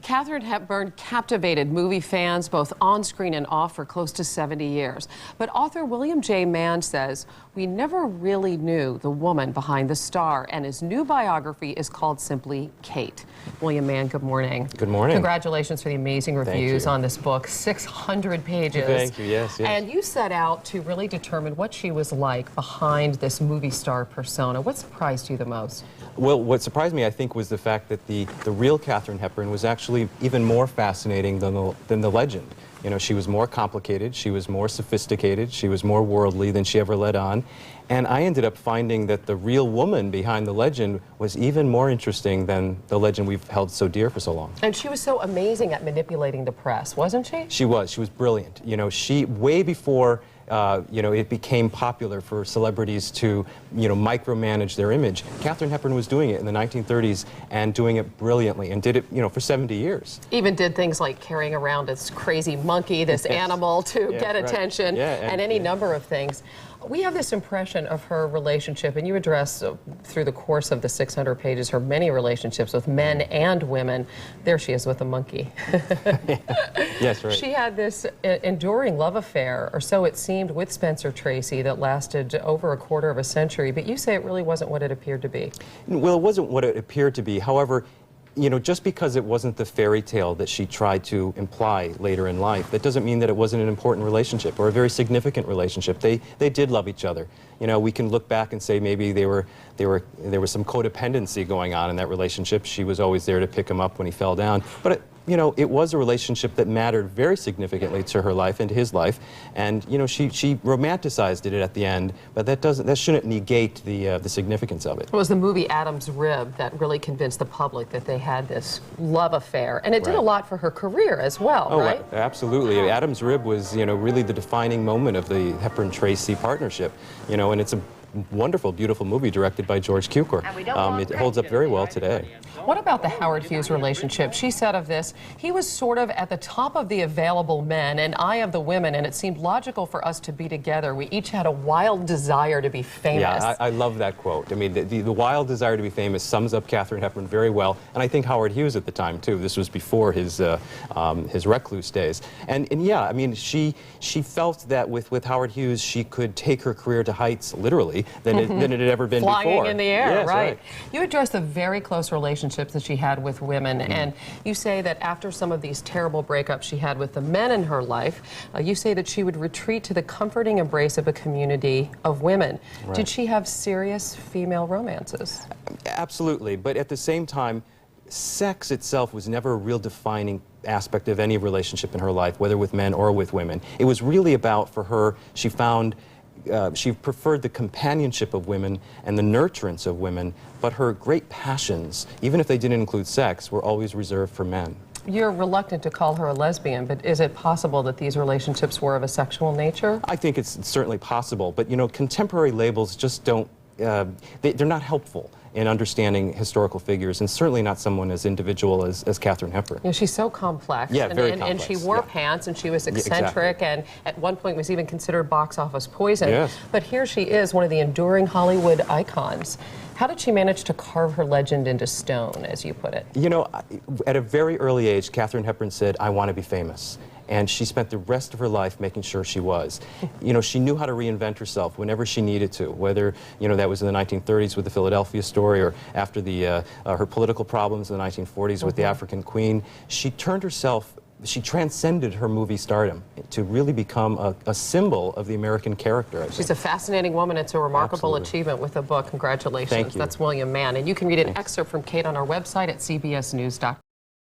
Katharine Hepburn captivated movie fans both on screen and off for close to 70 years. But author William J. Mann says we never really knew the woman behind the star, and his new biography is called simply Kate. William Mann, good morning. Good morning. Congratulations for the amazing reviews on this book, 600 pages. Thank you, yes. And you set out to really determine what she was like behind this movie star persona. What surprised you the most? Well, what surprised me, I think, was the fact that the real Katharine Hepburn was actually even more fascinating than the legend. You know, she was more complicated, she was more sophisticated, she was more worldly than she ever let on. And I ended up finding that the real woman behind the legend was even more interesting than the legend we've held so dear for so long. And she was so amazing at manipulating the press, wasn't she? She was brilliant. You know, way before you know, it became popular for celebrities to, you know, micromanage their image. Katharine Hepburn was doing it in the 1930s and doing it brilliantly, and did it, you know, for 70 years. Even did things like carrying around this crazy monkey, this animal, to get attention, and any number of things. We have this impression of her relationship, and you address through the course of the 600 pages her many relationships with men and women. There she is with a monkey. Yes, right. She had this enduring love affair, or so it seemed, with Spencer Tracy that lasted over a quarter of a century, but you say it really wasn't what it appeared to be. Well, it wasn't what it appeared to be. However, you know, just because it wasn't the fairy tale that she tried to imply later in life, that doesn't mean that it wasn't an important relationship or a very significant relationship. They did love each other. You know, we can look back and say maybe there was some codependency going on in that relationship. She was always there to pick him up when he fell down. But you know, it was a relationship that mattered very significantly to her life and to his life, and you know, she romanticized it at the end, but that shouldn't negate the significance of it. It was the movie Adam's Rib that really convinced the public that they had this love affair, and it did a lot for her career as well, right? Absolutely. Adam's Rib was, you know, really the defining moment of the Hepburn-Tracy partnership, you know, and it's a wonderful, beautiful movie directed by George Cukor. It holds up very well today. What about the Howard Hughes relationship? She said of this, he was sort of at the top of the available men and I of the women, and it seemed logical for us to be together. We each had a wild desire to be famous. Yeah, I love that quote. I mean, the wild desire to be famous sums up Katharine Hepburn very well, and I think Howard Hughes at the time, too. This was before his recluse days. And yeah, I mean, she felt that with Howard Hughes, she could take her career to heights, literally, than it had ever been before. Flying in the air, yes, right. You address the very close relationships that she had with women, and you say that after some of these terrible breakups she had with the men in her life, you say that she would retreat to the comforting embrace of a community of women. Right. Did she have serious female romances? Absolutely, but at the same time, sex itself was never a real defining aspect of any relationship in her life, whether with men or with women. It was really about, for her, she found she preferred the companionship of women and the nurturance of women, but her great passions, even if they didn't include sex, were always reserved for men. You're reluctant to call her a lesbian, but is it possible that these relationships were of a sexual nature? I think it's certainly possible, but you know, contemporary labels just don't, they're not helpful in understanding historical figures, and certainly not someone as individual as Katharine Hepburn. You know, she's so complex. Yeah, very complex. And she wore pants, and she was eccentric, and at one point was even considered box office poison. Yes. But here she is, one of the enduring Hollywood icons. How did she manage to carve her legend into stone, as you put it? You know, at a very early age, Katharine Hepburn said, "I want to be famous." And she spent the rest of her life making sure she was. You know, she knew how to reinvent herself whenever she needed to, whether, you know, that was in the 1930s with the Philadelphia story, or after her political problems in the 1940s with the African Queen. She turned herself, she transcended her movie stardom to really become a symbol of the American character, I think. She's a fascinating woman. It's a remarkable achievement with the book. Congratulations. Thank you. That's William Mann. And you can read an excerpt from Kate on our website at cbsnews.com.